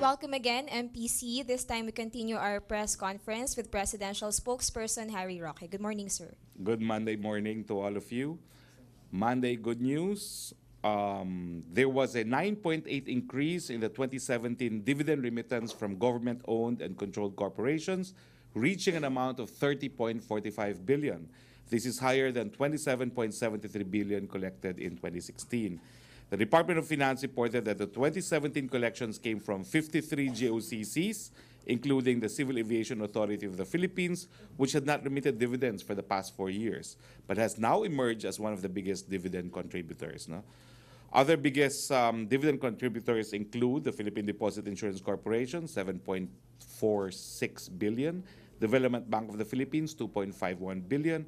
Welcome again, MPC. This time we continue our press conference with Presidential Spokesperson Harry Roque. Good morning, sir. Good Monday morning to all of you. Monday good news. There was a 9.8 increase in the 2017 dividend remittance from government-owned and controlled corporations, reaching an amount of 30.45 billion. This is higher than 27.73 billion collected in 2016. The Department of Finance reported that the 2017 collections came from 53 GOCCs, including the Civil Aviation Authority of the Philippines, which had not remitted dividends for the past 4 years, but has now emerged as one of the biggest dividend contributors. No? Other biggest dividend contributors include the Philippine Deposit Insurance Corporation, 7.46 billion, Development Bank of the Philippines, 2.51 billion,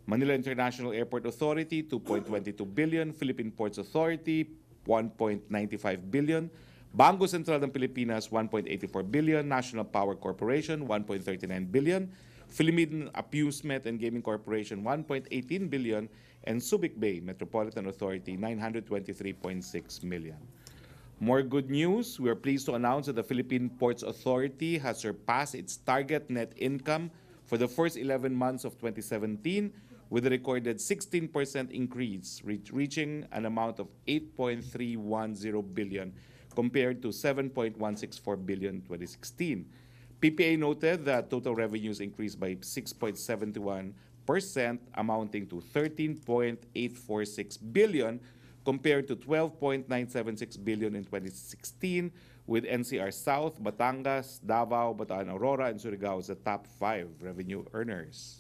Manila International Airport Authority, 2.22 billion, Philippine Ports Authority, 1.95 billion, Bangko Sentral ng Pilipinas, 1.84 billion, National Power Corporation, 1.39 billion, Philippine Amusement and Gaming Corporation, 1.18 billion, and Subic Bay Metropolitan Authority, 923.6 million. More good news, we are pleased to announce that the Philippine Ports Authority has surpassed its target net income for the first 11 months of 2017 with a recorded 16% increase, reaching an amount of 8.310 billion compared to 7.164 billion in 2016. PPA noted that total revenues increased by 6.71%, amounting to 13.846 billion compared to 12.976 billion in 2016, with NCR South, Batangas, Davao, Bataan Aurora, and Surigao as the top 5 revenue earners.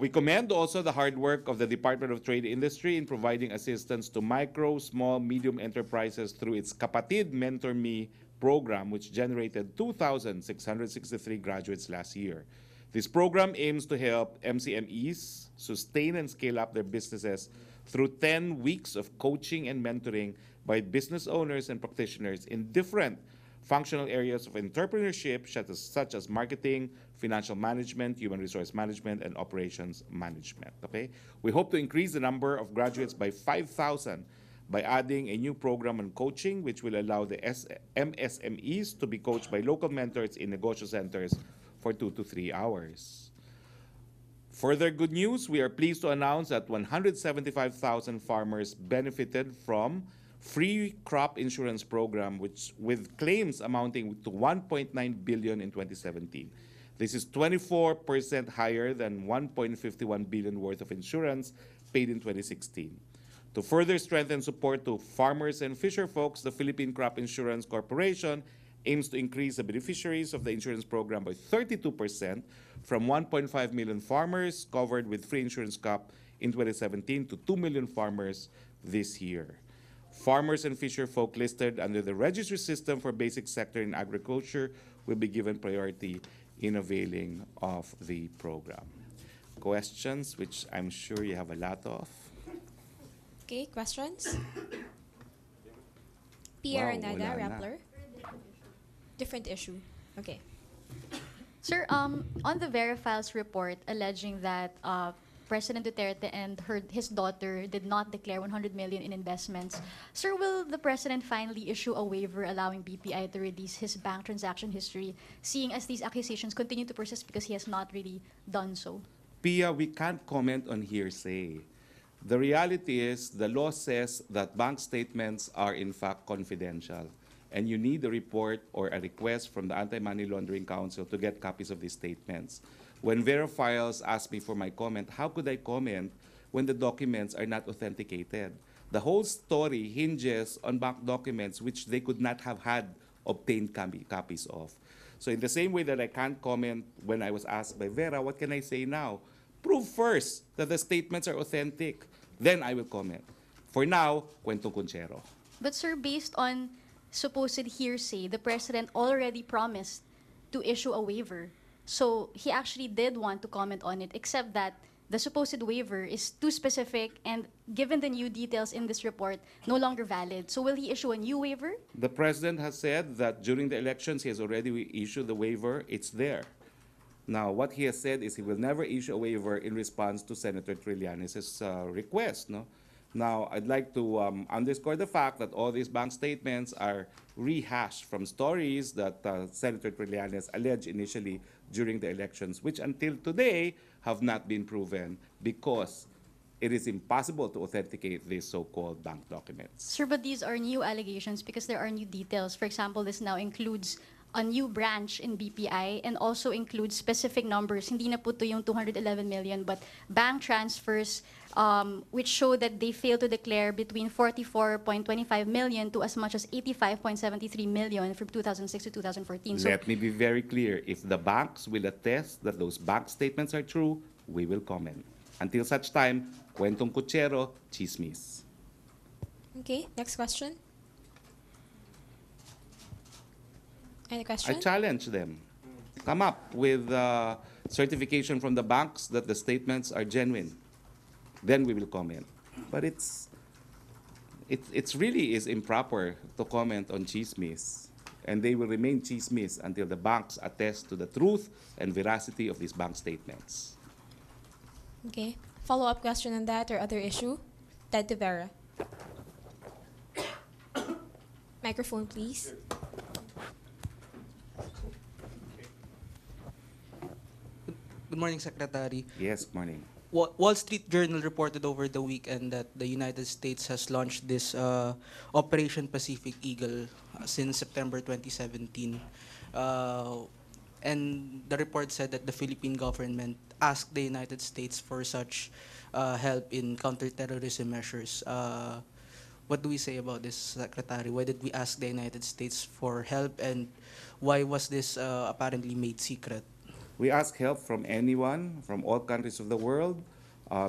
We commend also the hard work of the Department of Trade Industry in providing assistance to micro, small, medium enterprises through its Kapatid Mentor Me program, which generated 2,663 graduates last year. This program aims to help MCMEs sustain and scale up their businesses through 10 weeks of coaching and mentoring by business owners and practitioners in different functional areas of entrepreneurship, such as marketing, financial management, human resource management, and operations management. Okay? We hope to increase the number of graduates by 5,000 by adding a new program on coaching, which will allow the MSMEs to be coached by local mentors in negosyo centers for 2 to 3 hours. Further good news, we are pleased to announce that 175,000 farmers benefited from free crop insurance program, which with claims amounting to 1.9 billion in 2017. This is 24% higher than 1.51 billion worth of insurance paid in 2016. To further strengthen support to farmers and fisher folks, the Philippine Crop Insurance Corporation aims to increase the beneficiaries of the insurance program by 32% from 1.5 million farmers covered with free insurance crop in 2017 to 2 million farmers this year. Farmers and fisher folk listed under the registry system for basic sector in agriculture will be given priority in availing of the program. Questions, which I'm sure you have a lot of. Okay, questions? Pierre Wow, Nada, wala na. Rappler. Different issue. Okay. Sir, on the Verifiles report alleging that President Duterte and his daughter did not declare 100 million in investments, sir, will the president finally issue a waiver allowing BPI to release his bank transaction history, seeing as these accusations continue to persist because he has not really done so? Pia, we can't comment on hearsay. The reality is the law says that bank statements are in fact confidential, and you need a report or a request from the Anti-Money Laundering Council to get copies of these statements. When Verifiles asked me for my comment, how could I comment when the documents are not authenticated? The whole story hinges on bank documents which they could not have had obtained copies of. So in the same way that I can't comment when I was asked by Vera, what can I say now? Prove first that the statements are authentic. Then I will comment. For now, kwento kunchero. But sir, based on supposed hearsay, the president already promised to issue a waiver. So he actually did want to comment on it, except that the supposed waiver is too specific and, given the new details in this report, no longer valid. So will he issue a new waiver? The president has said that during the elections, he has already issued the waiver. It's there. Now, what he has said is he will never issue a waiver in response to Senator Trillanes' request. No? Now, I'd like to underscore the fact that all these bank statements are rehashed from stories that Senator Trillanes alleged initially during the elections, which until today have not been proven because it is impossible to authenticate these so-called bank documents. Sir, but these are new allegations because there are new details. For example, this now includes a new branch in BPI and also includes specific numbers. Hindi na po to yung 211 million, but bank transfers which show that they failed to declare between 44.25 million to as much as 85.73 million from 2006 to 2014. So, Let me be very clear. If the banks will attest that those bank statements are true, we will comment. Until such time, kwentong kutsero, chismis. Okay, next question. Any I question? challenge them. Come up with certification from the banks that the statements are genuine. Then we will comment. But it's really is improper to comment on chismis. And they will remain chismis until the banks attest to the truth and veracity of these bank statements. Okay. Follow-up question on that or other issue? Ted Tavera. Microphone, please. Good morning, Secretary. Yes, morning. Wall Street Journal reported over the weekend that the United States has launched this Operation Pacific Eagle since September 2017. And the report said that the Philippine government asked the United States for such help in counterterrorism measures. What do we say about this, Secretary? Why did we ask the United States for help, and why was this apparently made secret? We ask help from anyone, from all countries of the world,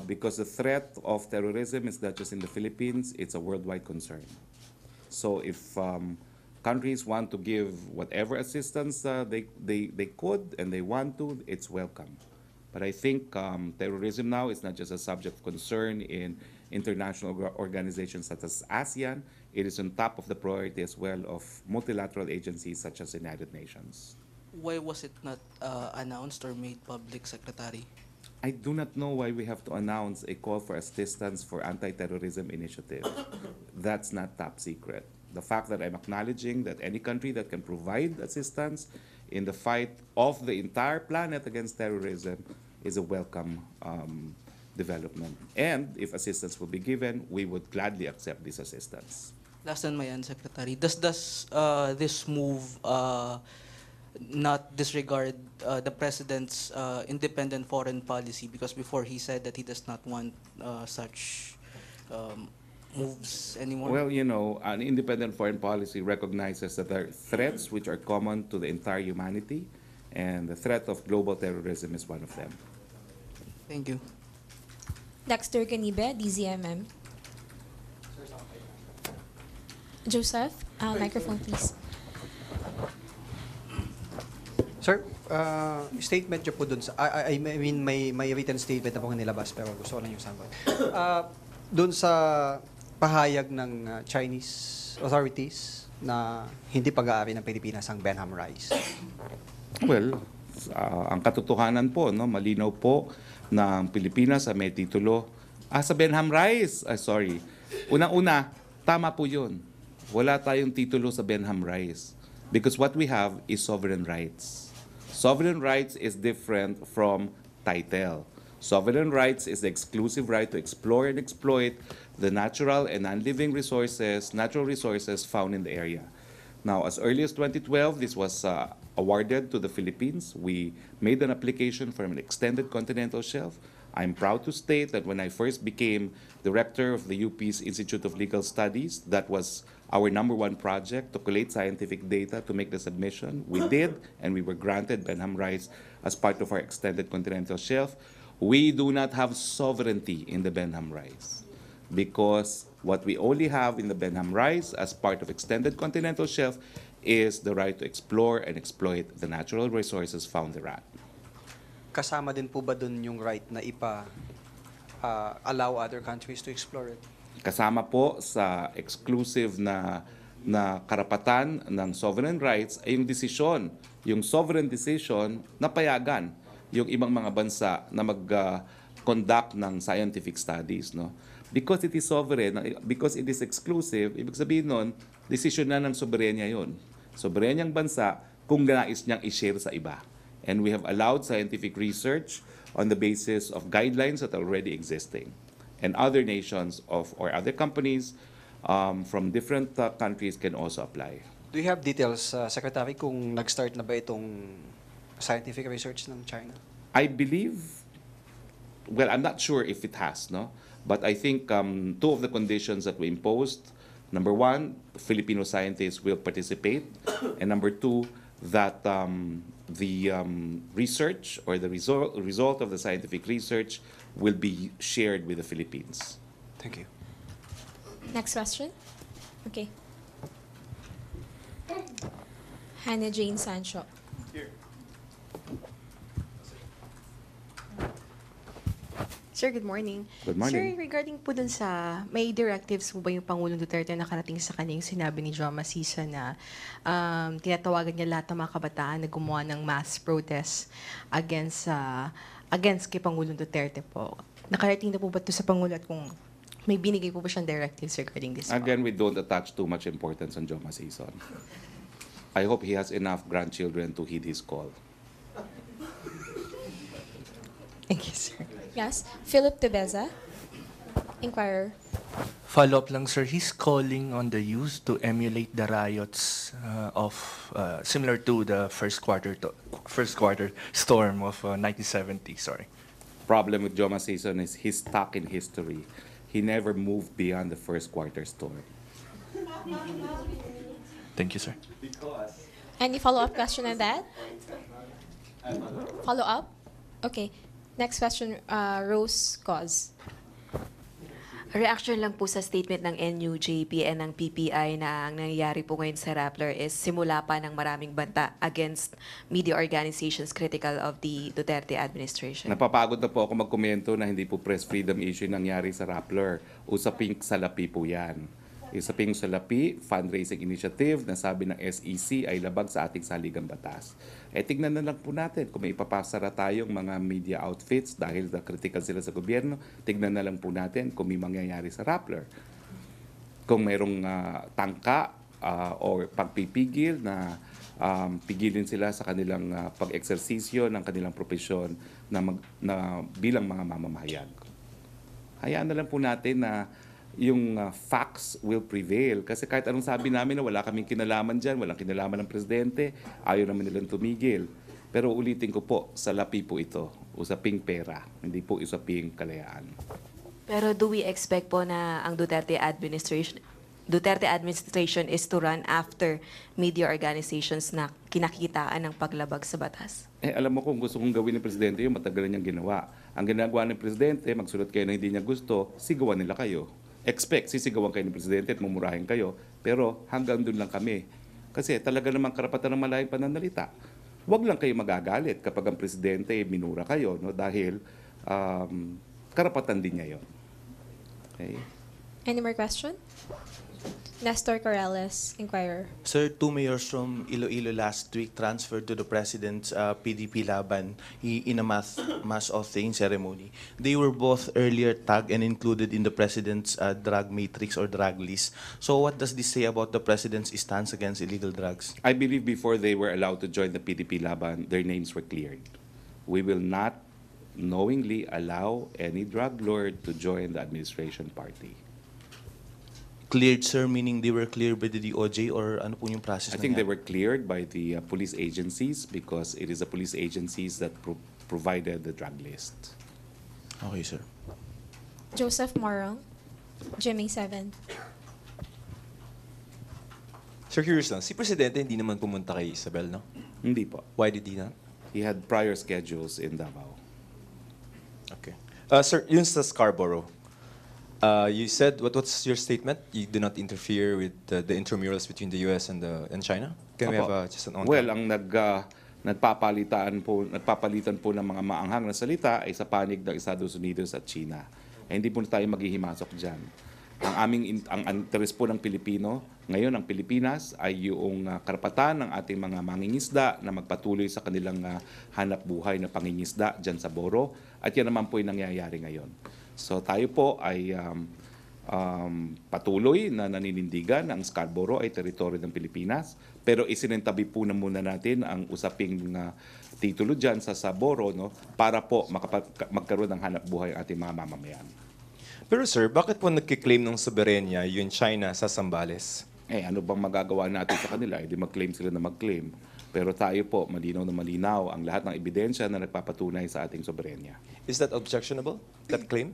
because the threat of terrorism is not just in the Philippines, it's a worldwide concern. So if countries want to give whatever assistance they could and they want to, it's welcome. But I think terrorism now is not just a subject of concern in international organizations such as ASEAN, it is on top of the priority as well of multilateral agencies such as the United Nations. Why was it not announced or made public, Secretary? I do not know why we have to announce a call for assistance for anti-terrorism initiative. That's not top secret. The fact that I'm acknowledging that any country that can provide assistance in the fight of the entire planet against terrorism is a welcome development. And if assistance will be given, we would gladly accept this assistance. Last on my end, Secretary. Does this move not disregard the President's independent foreign policy? Because before he said that he does not want such moves anymore. Well, you know, an independent foreign policy recognizes that there are threats which are common to the entire humanity, and the threat of global terrorism is one of them. Thank you. Dexter Ganibe, DZMM. Joseph, microphone, please. Sir, statement niyo po dun sa, I mean, may written statement na po nilabas, pero gusto ko lang yung sagot. Dun sa pahayag ng Chinese authorities na hindi pag-aari ng Pilipinas ang Benham Rice. Well, ang katotohanan po, no, malinaw po na ang Pilipinas ay may titulo sa Benham Rice. Sorry. Unang-una, tama po yun. Wala tayong titulo sa Benham Rice because what we have is sovereign rights. Sovereign rights is different from title. Sovereign rights is the exclusive right to explore and exploit the natural and non-living resources, natural resources found in the area. Now, as early as 2012, this was awarded to the Philippines. We made an application for an extended continental shelf. I'm proud to state that when I first became director of the UP's Institute of Legal Studies, that was our #1 project to collate scientific data to make the submission. We did, and we were granted Benham rights as part of our extended continental shelf. We do not have sovereignty in the Benham rights because what we only have in the Benham rights as part of extended continental shelf is the right to explore and exploit the natural resources found thereat. Kasama din po ba dun yung right na allow other countries to explore it? Kasama po sa exclusive na karapatan ng sovereign rights ay yung desisyon, yung sovereign decision na payagan yung ibang mga bansa na conduct ng scientific studies, no? Because it is sovereign, because it is exclusive, ibig sabihin nun, decision na ng soberenya yun. Soberenyang bansa kung nais niyang i-share sa iba. And we have allowed scientific research on the basis of guidelines that are already existing. And other nations or other companies from different countries can also apply. Do you have details, Secretary, kung nag-start na ba itong scientific research ng China? I believe, well, I'm not sure if it has, no? But I think two of the conditions that we imposed, number one, Filipino scientists will participate, and number two, that the research or the result of the scientific research will be shared with the Philippines. Thank you. Next question. Okay. Hannah Jane Sancho. Sir, good morning. Good morning. Sir, regarding po dun sa, may directives po ba yung Pangulong Duterte na nakarating sa kanya yung sinabi ni Joma Sisa na tinatawagan niya lahat ng mga kabataan na gumawa ng mass protest against kay Pangulong Duterte po. Nakarating na po ba ito sa Pangulo at kung may binigay po ba siyang directives regarding this po? Again, we don't attach too much importance on Joma Sison. I hope he has enough grandchildren to heed his call. Thank you, sir. Yes. Philip Tebeza, Inquirer. Follow-up lang, sir. He's calling on the youth to emulate the riots similar to the first quarter storm of 1970. Sorry. Problem with Joma Sison is he's stuck in history. He never moved beyond the first quarter storm. Thank you, sir. Any follow-up question on that? Follow-up? Okay. Next question, Rose Cause. Reaction lang po sa statement ng NUJP and ng PPI na ang nangyayari po ngayon sa Rappler is simula pa ng maraming banta against media organizations critical of the Duterte administration. Napapagod na po ako magkomento na hindi po press freedom issue yung nangyari sa Rappler. Usaping salapi po yan. Usaping salapi, fundraising initiative na sabi ng SEC ay labag sa ating saligang batas. Tignan na lang po natin kung may ipapasara tayong mga media outfits dahil critical sila sa gobyerno. Tignan na lang po natin kung may mangyayari sa Rappler. Kung mayroong tangka o pagpipigil na pigilin sila sa kanilang pag-eksersisyo ng kanilang propesyon na bilang mga mamamahayag. Hayaan na lang po natin na yung facts will prevail. Kasi kahit anong sabi namin na wala kaming kinalaman dyan, walang kinalaman ng presidente, ayaw naman nilang tumigil. Pero ulitin ko po, salapi po ito. Usaping pera, hindi po usaping kalayaan. Pero do we expect po na ang Duterte administration is to run after media organizations na kinakitaan ng paglabag sa batas? Alam mo kung gusto kong gawin ng presidente yun, matagal na niyang ginawa. Ang ginagawa ng presidente, magsulat kayo na hindi niya gusto, sigawan nila kayo. Sisigawan kayo ng presidente at mumurahin kayo, pero hanggang doon lang kami. Kasi talaga namang karapatan ng malayang pananalita. Huwag lang kayo magagalit kapag ang presidente minura kayo, no? Dahil karapatan din niya yun. Okay? Any more question? Nestor Corrales, Inquirer. Sir, 2 mayors from Iloilo last week transferred to the President's PDP Laban in a mass oathing ceremony. They were both earlier tagged and included in the President's drug matrix or drug list. So what does this say about the President's stance against illegal drugs? I believe before they were allowed to join the PDP Laban, their names were cleared. We will not knowingly allow any drug lord to join the administration party. Cleared, sir, meaning they were cleared by the DOJ or ano po yung process? I think they were cleared by the police agencies because it is the police agencies that provided the drug list. Okay, sir. Joseph Morong, Jimmy 7. Sir, curious lang, si Presidente hindi naman pumunta kay Isabel, no? Hindi po. Why did he not? He had prior schedules in Davao. Okay. Sir, yun sa Scarborough, you said, what's your statement? You do not interfere with the intramurals between the US and China? Can we have just an on? Well, ang nagpapalitan po ng mga maanghang na salita ay sa panig ng Estados Unidos at China. Hindi po tayo maghihimasok dyan. Ang interes po ng Pilipino, ngayon ang Pilipinas ay yung karapatan ng ating mga mangingisda na magpatuloy sa kanilang hanap buhay na pangingisda dyan sa Boro At yan naman po yung nangyayari ngayon. So tayo po ay patuloy na naninindigan ang Scarborough ay teritoryo ng Pilipinas, pero isinentabi po na muna natin ang usaping titulo dyan sa Scarborough, no, para po magkaroon ng hanap buhay ang ating mga mamamayan. Pero sir, bakit po nagkiklaim ng soberenya yung China sa Zambales? Ano bang magagawa natin sa kanila? Hindi mag-claim sila na mag-claim. Pero tayo po, malinaw na malinaw ang lahat ng ebidensya na nagpapatunay sa ating soberenya. Is that objectionable, that claim?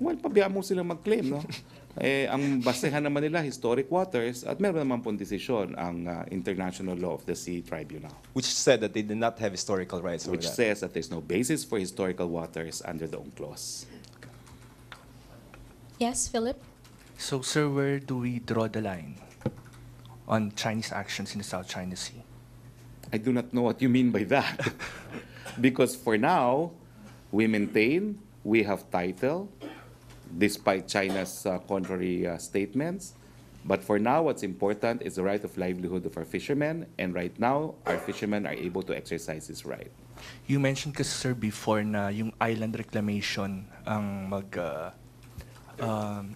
Well, pabayaan mo silang mag-claim, no? Ang basehan naman nila, historic waters, at meron naman pong desisyon ang International Law of the Sea Tribunal. Which said that they did not have historical rights over Which that. says that there's no basis for historical waters under the UNCLOS. Yes, Philip? So, sir, where do we draw the line on Chinese actions in the South China Sea? I do not know what you mean by that. Because for now, we maintain we have title, despite China's contrary statements. But for now, what's important is the right of livelihood of our fishermen, and right now, our fishermen are able to exercise this right. You mentioned kasi, sir, before na yung island reclamation ang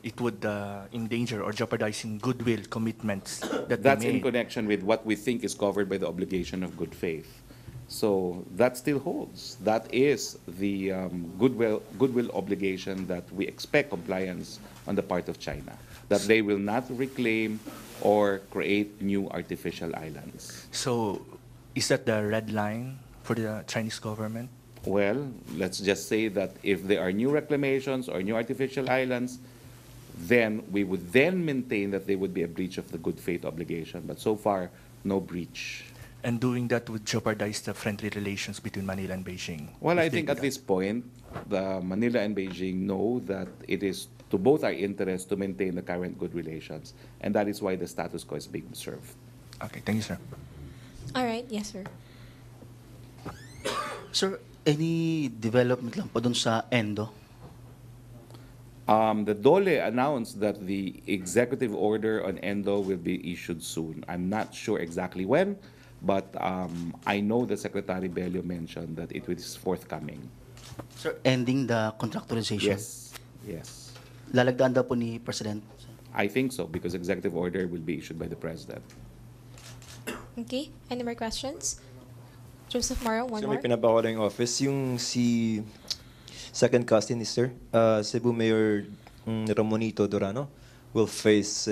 it would endanger or jeopardizing goodwill commitments that That's they in made. connection with what we think is covered by the obligation of good faith. So that still holds. That is the goodwill obligation that we expect compliance on the part of China, that they will not reclaim or create new artificial islands. So, is that the red line for the Chinese government? Well, let's just say that if there are new reclamations or new artificial islands, then we would then maintain that there would be a breach of the good faith obligation. But so far, no breach. And doing that would jeopardize the friendly relations between Manila and Beijing. Well, if I they think do at that. this point, the Manila and Beijing know that it is to both our interests to maintain the current good relations. And that is why the status quo is being observed. Okay, thank you, sir. All right, yes, sir. Sir, any development lang po dun sa ENDO? The DOLE announced that the executive order on ENDO will be issued soon. I'm not sure exactly when, but I know the Secretary Bello mentioned that it is forthcoming. Sir, ending the contractualization? Yes, yes. Lalagdaan daw po ni President? I think so, because executive order will be issued by the President. Okay, any more questions? Joseph Morrow, one Sir, more. may pinapako lang yung office. Yung si second cousin ni Sir, Cebu Mayor Ramonito Dorano will face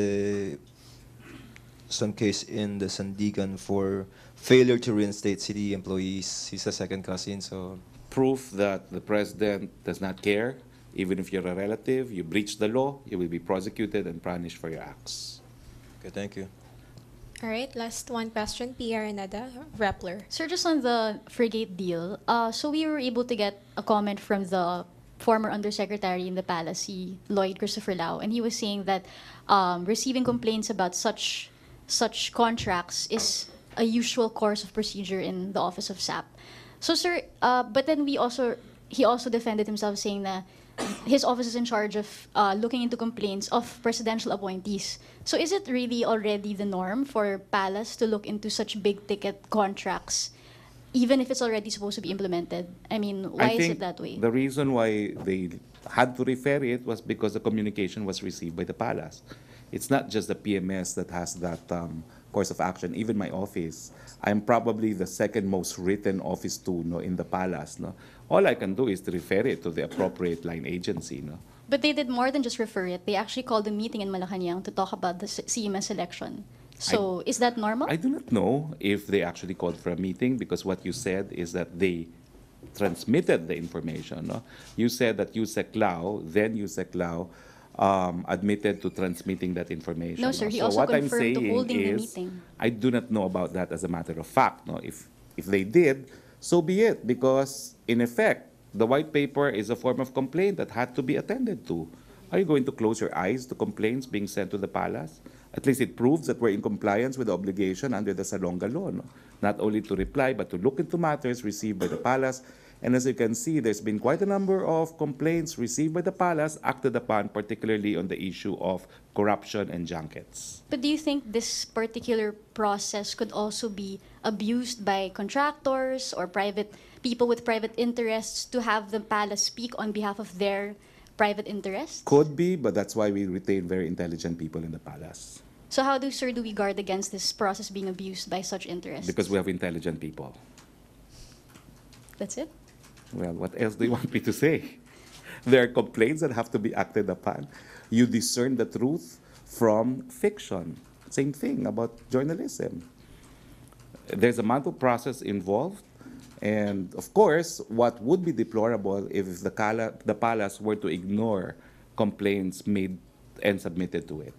some case in the Sandigan for failure to reinstate city employees. He's a second cousin, so... Proof that the President does not care. Even if you're a relative, you breach the law, you will be prosecuted and punished for your acts. Okay, thank you. All right, last one question. PR Nada, Rappler. Sir, just on the frigate deal, so we were able to get a comment from the former undersecretary in the palace, Lloyd Christopher Lau, and he was saying that receiving complaints about such contracts is a usual course of procedure in the office of SAP. So, sir, but then he also defended himself, saying that his office is in charge of looking into complaints of presidential appointees. So is it really already the norm for Palace to look into such big-ticket contracts, even if it's already supposed to be implemented? I mean, why is it that way? The reason why they had to refer it was because the communication was received by the Palace. It's not just the PMS that has that course of action. Even my office, I'm probably the second most written office too, no, in the Palace. No? All I can do is to refer it to the appropriate line agency. No? But they did more than just refer it. They actually called a meeting in Malacañang to talk about the CMS election. So is that normal? I do not know if they actually called for a meeting, because what you said is that they transmitted the information. No? You said that Yusek Lau, then Yusek Lau, admitted to transmitting that information. No, sir. He So also what I'm confirmed to saying holding the is, meeting. I do not know about that as a matter of fact. No? If they did, so be it, because in effect, the white paper is a form of complaint that had to be attended to. Are you going to close your eyes to complaints being sent to the Palace? At least it proves that we're in compliance with the obligation under the Salonga law. No? Not only to reply, but to look into matters received by the Palace. And as you can see, there's been quite a number of complaints received by the Palace, acted upon, particularly on the issue of corruption and junkets. But do you think this particular process could also be abused by contractors or private people with private interests to have the palace speak on behalf of their private interests? Could be, but that's why we retain very intelligent people in the palace. So how do, sir, do we guard against this process being abused by such interests? Because we have intelligent people. That's it? Well, what else do you want me to say? There are complaints that have to be acted upon. You discern the truth from fiction. Same thing about journalism. There's a mental process involved. And of course, what would be deplorable if the palace were to ignore complaints made and submitted to it.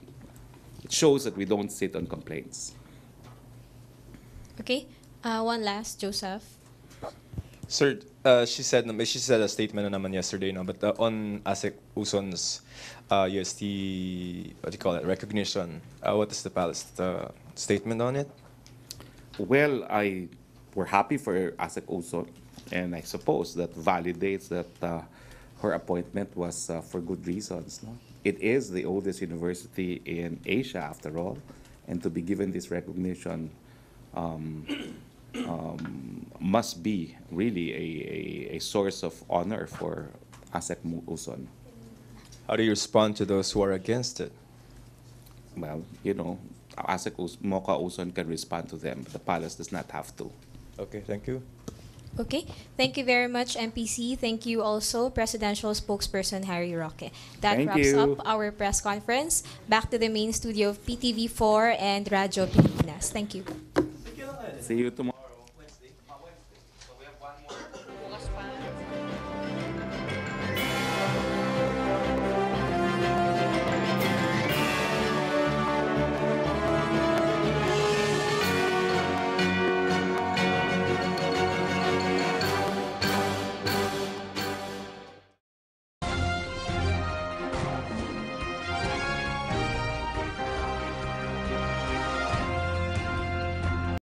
It shows that we don't sit on complaints. Okay, one last, Joseph. Sir, she said a statement na naman yesterday, no? But on ASEC Uson's UST, what do you call it, recognition, what is the palace statement on it? Well, we're happy for ASEC Uson, and I suppose that validates that her appointment was for good reasons. No? It is the oldest university in Asia, after all, and to be given this recognition must be really a source of honor for ASEC Uson. How do you respond to those who are against it? Well, you know, ASEC Mocha Uson can respond to them, but the palace does not have to. Okay, thank you. Okay, thank you very much, MPC. Thank you also, Presidential Spokesperson Harry Roque. That Thank wraps you. up our press conference. Back to the main studio of PTV4 and Radyo Pilipinas. Thank you. See you tomorrow.